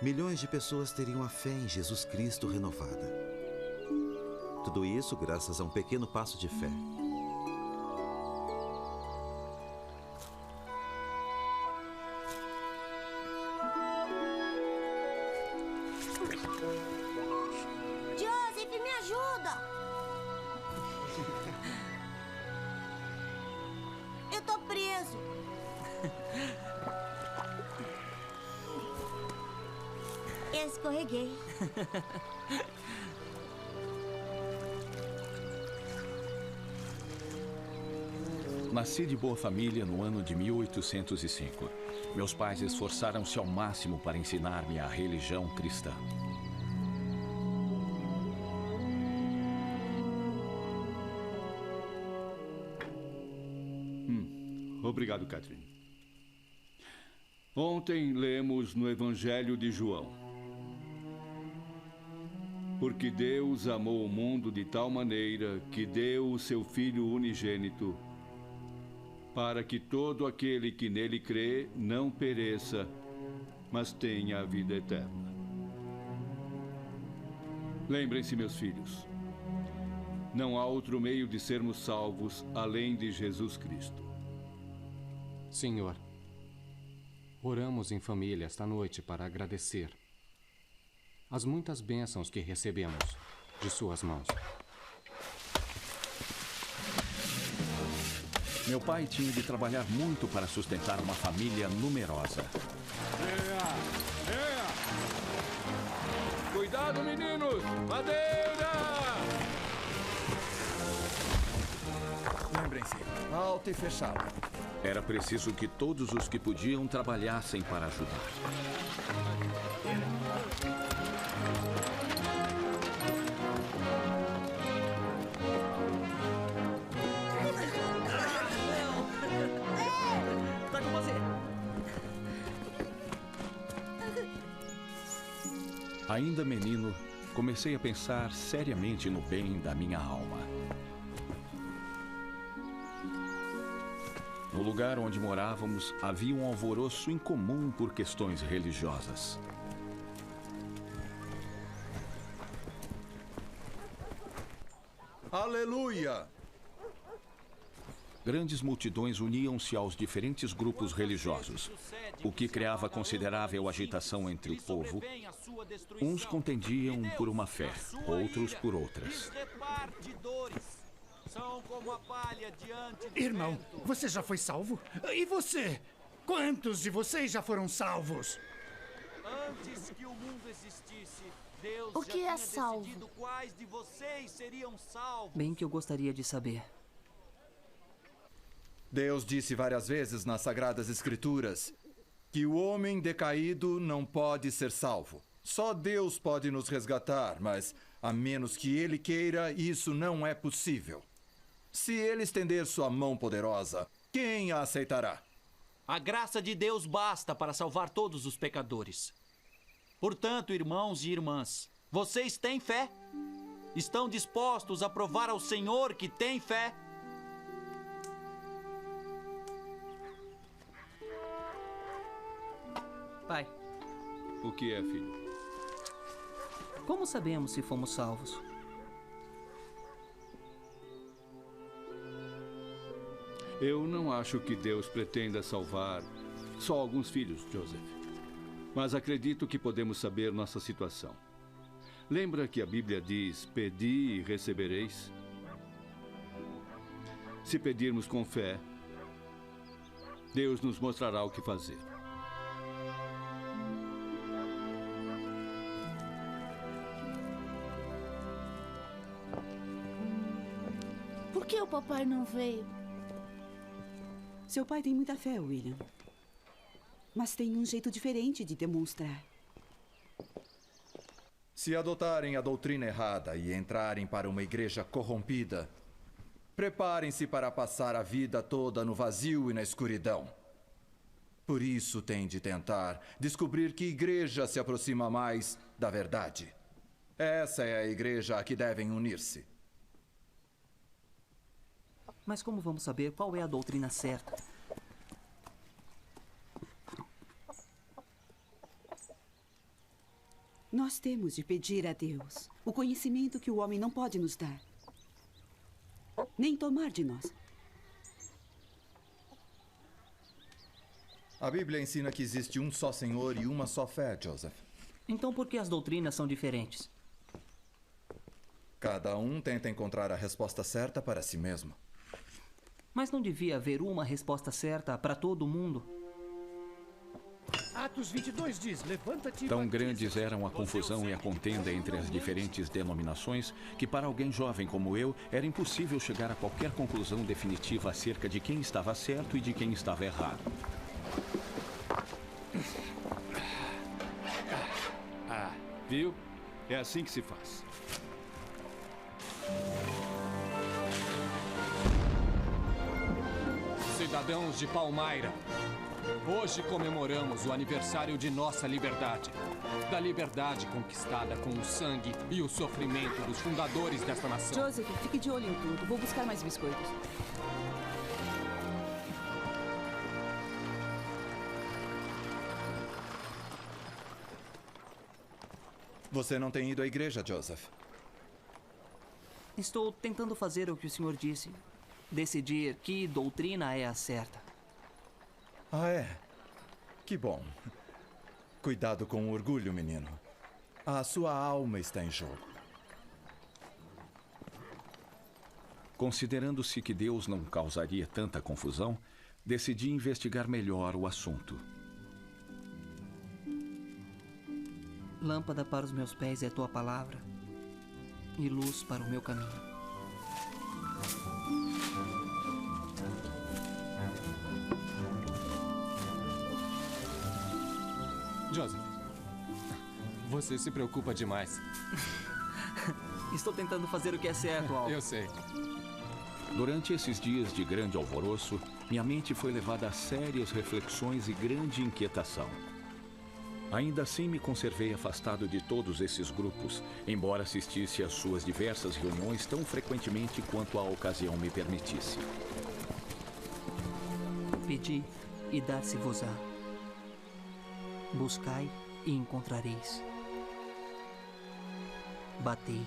milhões de pessoas teriam a fé em Jesus Cristo renovada. Tudo isso graças a um pequeno passo de fé. Joseph, me ajuda! Eu tô preso. Eu escorreguei. Nasci de boa família no ano de 1805. Meus pais esforçaram-se ao máximo para ensinar-me a religião cristã. Obrigado, Catherine. Ontem lemos no Evangelho de João: porque Deus amou o mundo de tal maneira que deu o seu Filho unigênito, para que todo aquele que nele crê não pereça, mas tenha a vida eterna. Lembrem-se, meus filhos, não há outro meio de sermos salvos além de Jesus Cristo. Senhor, oramos em família esta noite para agradecer as muitas bênçãos que recebemos de suas mãos. Meu pai tinha de trabalhar muito para sustentar uma família numerosa. Cuidado, meninos! Madeira! Lembrem-se, alto e fechado. Era preciso que todos os que podiam trabalhassem para ajudar. Tá com você. Ainda menino, comecei a pensar seriamente no bem da minha alma. No lugar onde morávamos, havia um alvoroço incomum por questões religiosas. Aleluia! Grandes multidões uniam-se aos diferentes grupos religiosos, o que criava considerável agitação entre o povo. Uns contendiam por uma fé, outros por outras. São como a palha diante do Irmão, vento. você já foi salvo? E você? Quantos de vocês já foram salvos? Antes que o mundo existisse, Deus O já que é tinha salvo? decidido quais de vocês seriam salvos. Bem que eu gostaria de saber. Deus disse várias vezes nas Sagradas Escrituras que o homem decaído não pode ser salvo. Só Deus pode nos resgatar, mas a menos que Ele queira, isso não é possível. Se Ele estender sua mão poderosa, quem a aceitará? A graça de Deus basta para salvar todos os pecadores. Portanto, irmãos e irmãs, vocês têm fé? Estão dispostos a provar ao Senhor que têm fé? Pai, O que é, filho? como sabemos se fomos salvos? Eu não acho que Deus pretenda salvar só alguns filhos, Joseph. Mas acredito que podemos saber nossa situação. Lembra que a Bíblia diz: pedi e recebereis? Se pedirmos com fé, Deus nos mostrará o que fazer. Por que o papai não veio? Seu pai tem muita fé, William. Mas tem um jeito diferente de demonstrar. Se adotarem a doutrina errada e entrarem para uma igreja corrompida, preparem-se para passar a vida toda no vazio e na escuridão. Por isso tem de tentar descobrir que igreja se aproxima mais da verdade. Essa é a igreja a que devem unir-se. Mas como vamos saber qual é a doutrina certa? Nós temos de pedir a Deus o conhecimento que o homem não pode nos dar, nem tomar de nós. A Bíblia ensina que existe um só Senhor e uma só fé, Joseph. Então por que as doutrinas são diferentes? Cada um tenta encontrar a resposta certa para si mesmo. Mas não devia haver uma resposta certa para todo mundo? Atos 22 diz, levanta-te e Tão batiza. grandes eram a confusão e a contenda entre as diferentes denominações que para alguém jovem como eu era impossível chegar a qualquer conclusão definitiva acerca de quem estava certo e de quem estava errado. Viu? É assim que se faz. Cidadãos de Palmaira, hoje comemoramos o aniversário de nossa liberdade. Da liberdade conquistada com o sangue e o sofrimento dos fundadores desta nação. Joseph, fique de olho em tudo. Vou buscar mais biscoitos. Você não tem ido à igreja, Joseph? Estou tentando fazer o que o senhor disse. Decidir que doutrina é a certa. Ah, é? Que bom. Cuidado com o orgulho, menino. A sua alma está em jogo. Considerando-se que Deus não causaria tanta confusão, decidi investigar melhor o assunto. Lâmpada para os meus pés é a tua palavra, e luz para o meu caminho. Joseph, você se preocupa demais. Estou tentando fazer o que é certo, Al. Eu sei. Durante esses dias de grande alvoroço, minha mente foi levada a sérias reflexões e grande inquietação. Ainda assim, me conservei afastado de todos esses grupos, embora assistisse às suas diversas reuniões tão frequentemente quanto a ocasião me permitisse. Pedi e dar-se-vos-á. Buscai e encontrareis. Batei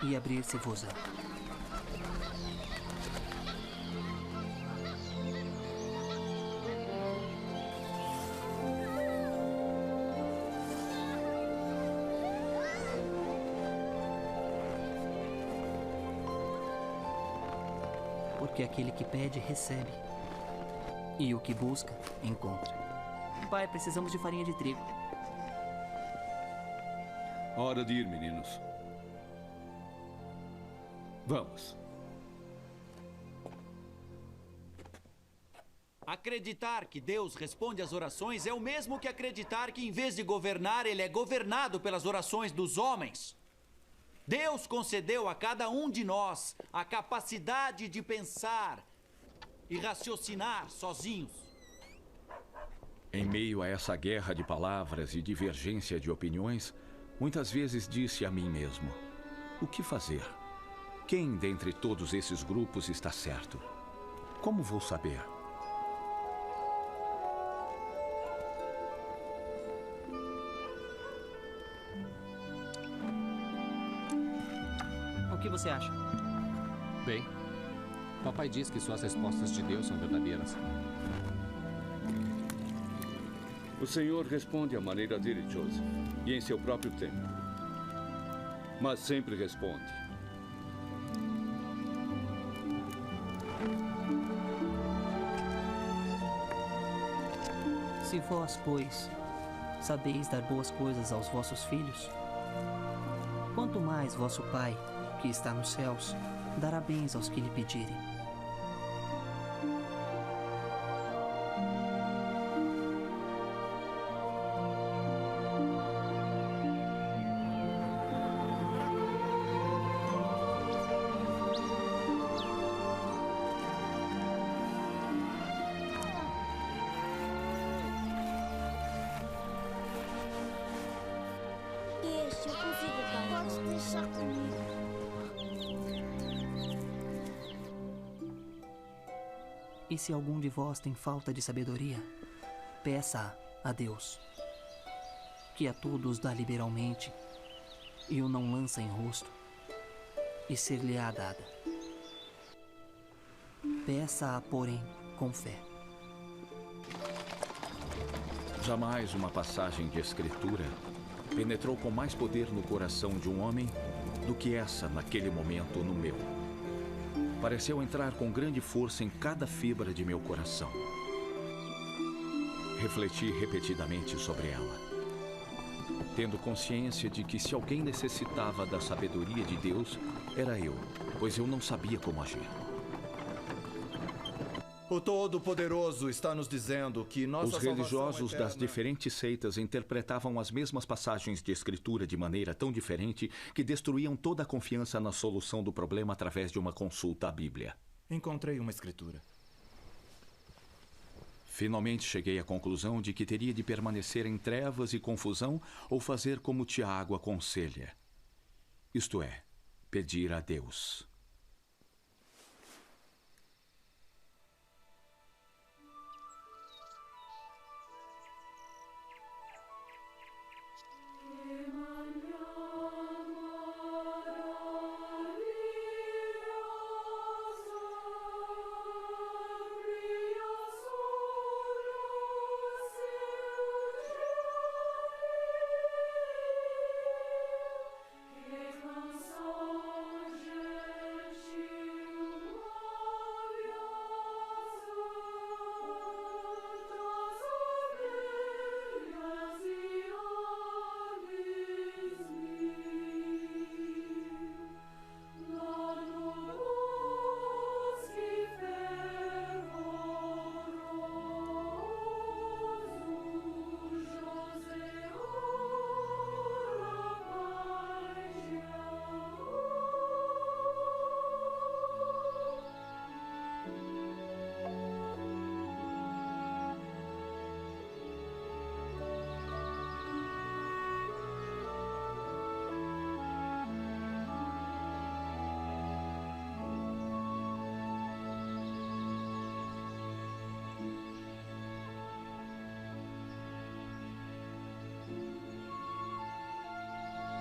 e abrir-se-vos-á. Porque aquele que pede, recebe. E o que busca, encontra. Pai, precisamos de farinha de trigo. Hora de ir, meninos. Vamos. Acreditar que Deus responde às orações é o mesmo que acreditar que, em vez de governar, ele é governado pelas orações dos homens. Deus concedeu a cada um de nós a capacidade de pensar e raciocinar sozinhos. Em meio a essa guerra de palavras e divergência de opiniões, muitas vezes disse a mim mesmo: o que fazer? Quem dentre todos esses grupos está certo? Como vou saber? O que você acha? Bem, papai diz que só as respostas de Deus são verdadeiras. O Senhor responde à maneira dele, Joseph, e em seu próprio tempo. Mas sempre responde. Se vós, pois, sabeis dar boas coisas aos vossos filhos, quanto mais vosso Pai, que está nos céus, dará bens aos que lhe pedirem. Deixa, eu consigo, pai. Pode deixar comigo. E se algum de vós tem falta de sabedoria, peça a Deus, que a todos dá liberalmente e o não lança em rosto, e ser-lhe-á dada. Peça-a, porém, com fé. Jamais uma passagem de escritura penetrou com mais poder no coração de um homem do que essa naquele momento no meu. Pareceu entrar com grande força em cada fibra de meu coração. Refleti repetidamente sobre ela, tendo consciência de que se alguém necessitava da sabedoria de Deus, era eu, pois eu não sabia como agir. O Todo-Poderoso está nos dizendo que nossa Os religiosos salvação eterna... das diferentes seitas interpretavam as mesmas passagens de escritura de maneira tão diferente que destruíam toda a confiança na solução do problema através de uma consulta à Bíblia. Encontrei uma escritura. Finalmente cheguei à conclusão de que teria de permanecer em trevas e confusão ou fazer como Tiago aconselha. Isto é, pedir a Deus.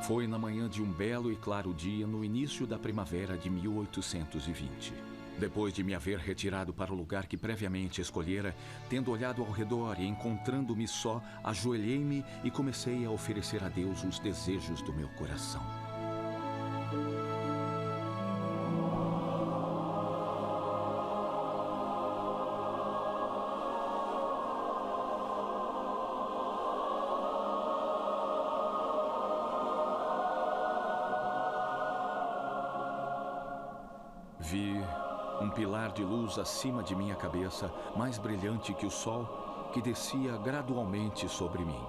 Foi na manhã de um belo e claro dia, no início da primavera de 1820. Depois de me haver retirado para o lugar que previamente escolhera, tendo olhado ao redor e encontrando-me só, ajoelhei-me e comecei a oferecer a Deus os desejos do meu coração. Vi um pilar de luz acima de minha cabeça, mais brilhante que o sol, que descia gradualmente sobre mim.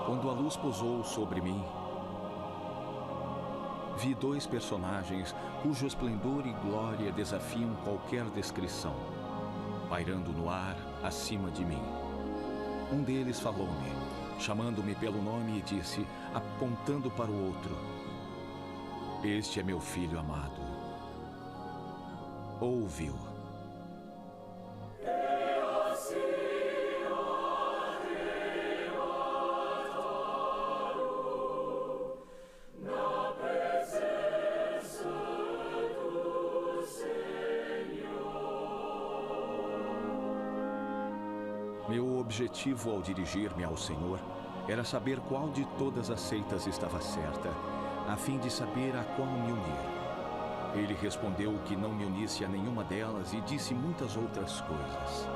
Quando a luz pousou sobre mim, vi dois personagens cujo esplendor e glória desafiam qualquer descrição, pairando no ar acima de mim. Um deles falou-me, chamando-me pelo nome e disse, apontando para o outro: "Este é meu filho amado. Ouve-o." Meu objetivo ao dirigir-me ao Senhor era saber qual de todas as seitas estava certa, a fim de saber a qual me unir. Ele respondeu que não me unisse a nenhuma delas e disse muitas outras coisas.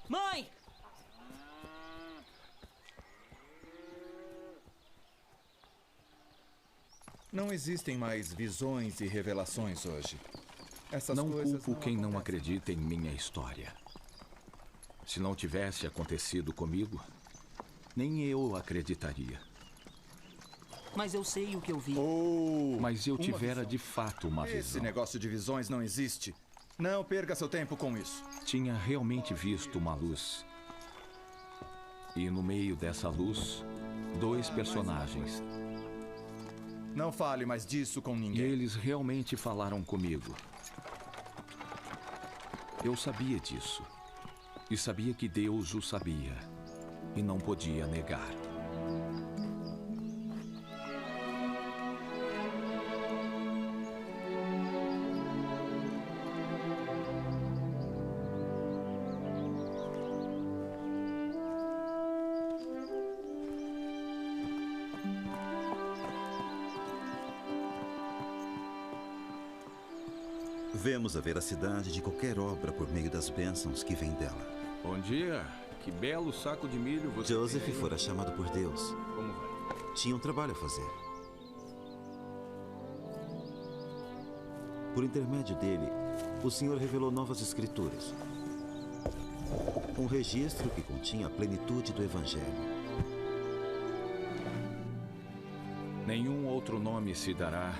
Mãe! Não existem mais visões e revelações hoje. Essas Não coisas culpo quem não acontecem. acredita em minha história. Se não tivesse acontecido comigo, nem eu acreditaria. Mas eu sei o que eu vi. Mas eu uma tivera visão. de fato uma Esse visão. negócio de visões não existe. Não perca seu tempo com isso. Tinha realmente visto uma luz. E no meio dessa luz, 2 personagens. Não fale mais disso com E ninguém. eles realmente falaram comigo. Eu sabia disso. E sabia que Deus o sabia. E não podia negar. Vemos a veracidade de qualquer obra por meio das bênçãos que vêm dela. Bom dia. Que belo saco de milho você Joseph tem aí. fora chamado por Deus. Como vai? Tinha um trabalho a fazer. Por intermédio dele, o Senhor revelou novas escrituras. Um registro que continha a plenitude do Evangelho. Nenhum outro nome se dará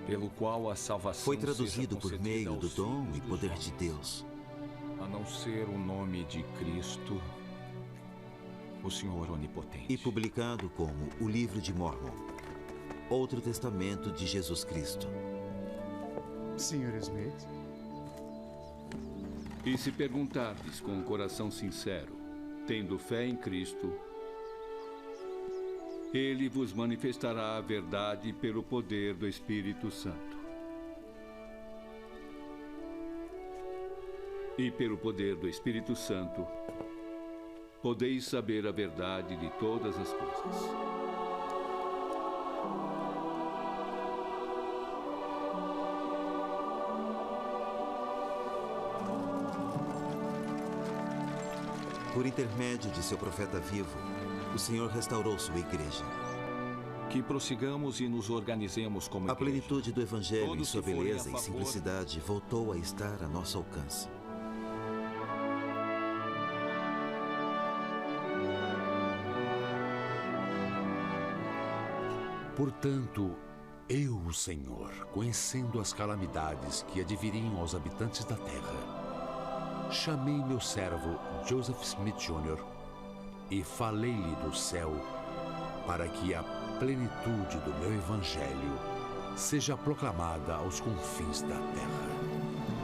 pelo qual a salvação Foi seja traduzido por concedida meio do aos dom filhos e dos poder homens, de Deus. a não ser o nome de Cristo, o Senhor Onipotente. E publicado como o Livro de Mórmon, outro testamento de Jesus Cristo. Sr. Smith? E se perguntardes com um coração sincero, tendo fé em Cristo, Ele vos manifestará a verdade pelo poder do Espírito Santo. E pelo poder do Espírito Santo, podeis saber a verdade de todas as coisas. Por intermédio de seu profeta vivo, o Senhor restaurou sua igreja. Que prossigamos e nos organizemos como A igreja. plenitude do Evangelho, em Todos sua que forem a beleza e favor- simplicidade, voltou a estar a nosso alcance. Portanto, eu, o Senhor, conhecendo as calamidades que adviriam aos habitantes da terra, chamei meu servo Joseph Smith Jr. e falei-lhe do céu para que a plenitude do meu evangelho seja proclamada aos confins da terra.